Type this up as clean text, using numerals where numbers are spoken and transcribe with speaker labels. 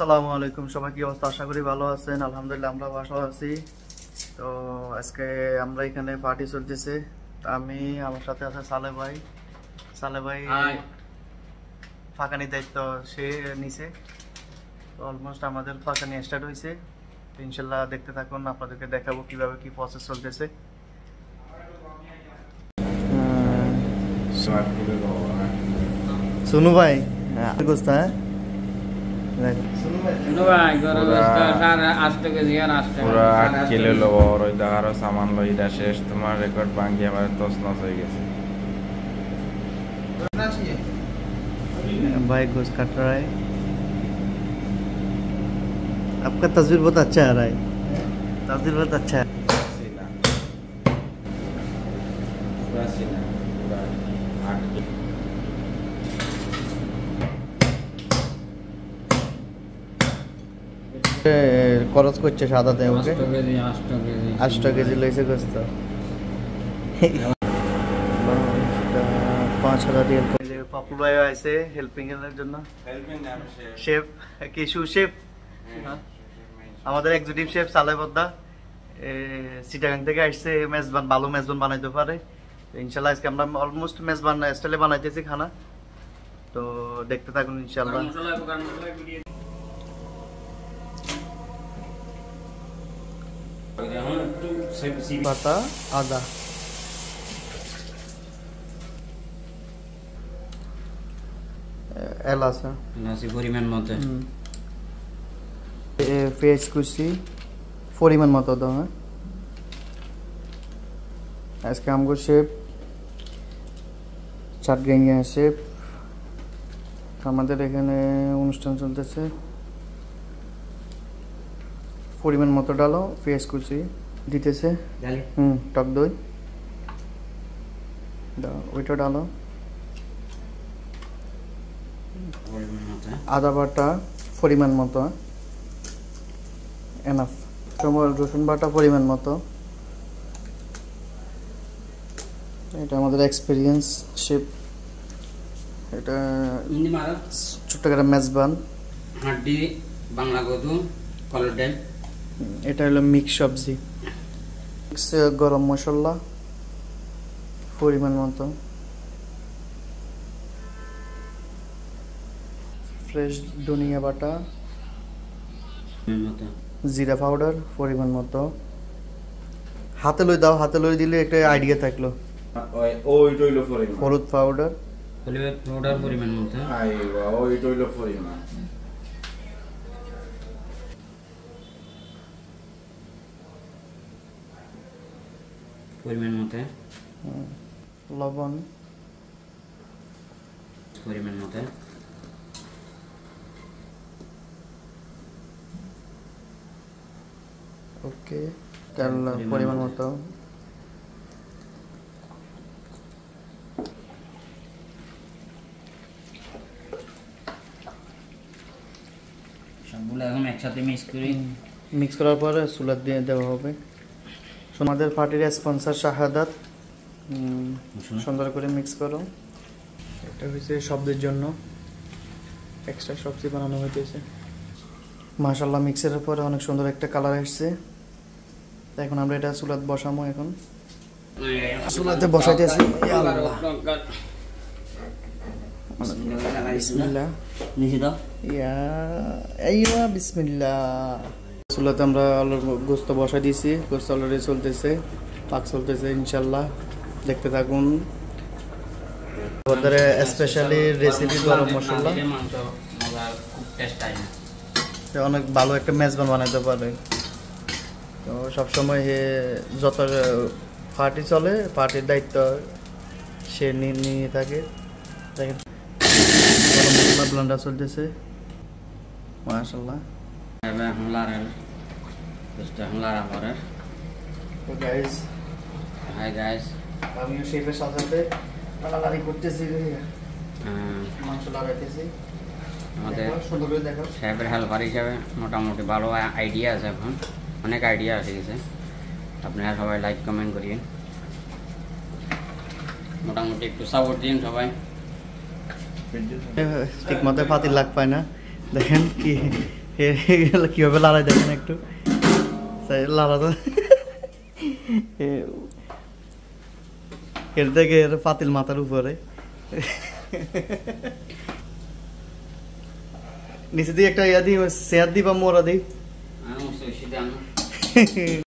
Speaker 1: আসসালামু আলাইকুম, সবাই কি অবস্থা? আশা করি ভালো আছেন। আলহামদুলিল্লাহ আমরা ভালো আছি। তো আজকে আমরা এখানে পার্টি চলতেছে। আমি আমার সাথে আছে সালে ভাই ফাঁকানি দায়িত্ব সে নিছে। তো অলমোস্ট আমাদের ফাঁকানি স্টার্ট হয়েছে। ইনশাল্লাহ দেখতে থাকুন, আপনাদেরকে দেখাবো কিভাবে কি প্রসেস চলতেছে। सुनू भाई गोश्त है
Speaker 2: পুরো 8 কিলো লব ওই দাহারও সামান লইটা শেষ। তোমার রেকর্ড ভাঙি আমার তছনছ হয়ে গেছে।
Speaker 1: भाई गोश्त काट रहा है। आपका तस्वीर बहुत अच्छा आ रहा है, तस्वीर बहुत अच्छा है। খরচ করছে সাদাতে ওকে 8 কেজি লইছে গোস্ত 5000 রিয়াল। পাপুল ভাই আছে হেল্পিং এর জন্য। শেফ কি সু শেফ আমাদের এক্সিকিউটিভ শেফ সালে বদ্দা সিটাগাং থেকে আসছে। মেজবান ভালো মেজবান বানাইতে পারে। ইনশাআল্লাহ আজকে আমরা অলমোস্ট মেজবান স্টাইলে বানাইতেছি খানা। তো দেখতে থাকুন ইনশাআল্লাহ। বাটা আদা এলাচ
Speaker 3: পরিমাণ মতো,
Speaker 1: পেঁয়াজ কুচি পরিমাণ মতো দাও। হ্যাঁ আজকে আমগো শেফ চাটগাঙ্গিয়া শেফ। আমাদের এখানে অনুষ্ঠান চলতেছে। পরিমাণ মতো ডালো, পেঁয়াজ কুচি দিতেছে, টক দই দাও, ওইটা ডালো। আদা বাটা পরিমাণ মতো এনাফ। রসুন বাটা পরিমাণ মতো। এটা আমাদের এক্সপিরিয়েন্স শেফ। এটা চট্টগ্রাম মেজবান
Speaker 3: হাড্ডি বাংলা গদু কলার ডাল।
Speaker 1: এটা হলো মিক্স সবজি। মিক্স গরম মশলা পরিমাণ মতো, ফ্রেশ ধনিয়া বাটা, জিরা পাউডার পরিমাণ মতো। হাতে লই দাও, হাতে লই দিলে একটা আইডিয়া থাকলো। হলুদ পাউডার
Speaker 3: পরিমাণ মতো। পরিমাণ মতো
Speaker 1: লবণ
Speaker 3: পরিমাণ মতো।
Speaker 1: ওকে তেল পরিমাণ মতো।
Speaker 3: সবগুলো এখন একসাথে মিক্স
Speaker 1: করার পরে চুলা দিয়ে দেওয়া হবে। আমাদের পার্টির স্পন্সর শাহাদাত। সুন্দর করে মিক্স করো। এটা হচ্ছে সবজির জন্য এক্সট্রা সবজি বানানো হইতেছে। মাশাআল্লাহ মিক্সের পরে অনেক সুন্দর একটা কালার আসছে। এখন আমরা এটা চুলাতে বসাবো। এখন চুলাতে বসাইতেছি। বিসমিল্লাহ বিসমিল্লাহ। চুলাতে আমরা গোস্ত বসাই দিয়েছি। গোস্ত অলরেডি চলতেছে, পাক চলতেছে। ইনশাল্লাহ দেখতে থাকুন। ওদের স্পেশালি রেসিপি গরম মশলা। অনেক ভালো একটা মেজবান বানাইতে পারে। তো সবসময় যত পার্টি চলে, পার্টির দায়িত্ব সে নিয়ে থাকে। দেখেন গরম মশলা ব্লেন্ডার চলতেছে। মাশাআল্লাহ। তো গাইস,
Speaker 3: হাই গাইস,
Speaker 1: আমিও শেফের সাথে লাড়ালাড়ি করতেছি, মাংস লাড়াইতেছি।
Speaker 3: আমাদের শেফের হেল্পার হিসাবে মোটামুটি ভালো আইডিয়া আছে। এখন অনেক আইডিয়া এসে গেছে। আপনারা সবাই লাইক কমেন্ট করিয়েন, মোটামুটি একটু সাপোর্ট দিন সবাই।
Speaker 1: ঠিক মতো পাতিল লাগ পায় না। দেখেন কি কিভাবে লাড়াই দেখেন একটু লাড়া তো এর থেকে এর পাতিল মাথার উপরে নিচে দিয়ে একটা ইয়া দিই চেয়ার দিই বা মোড়া দিই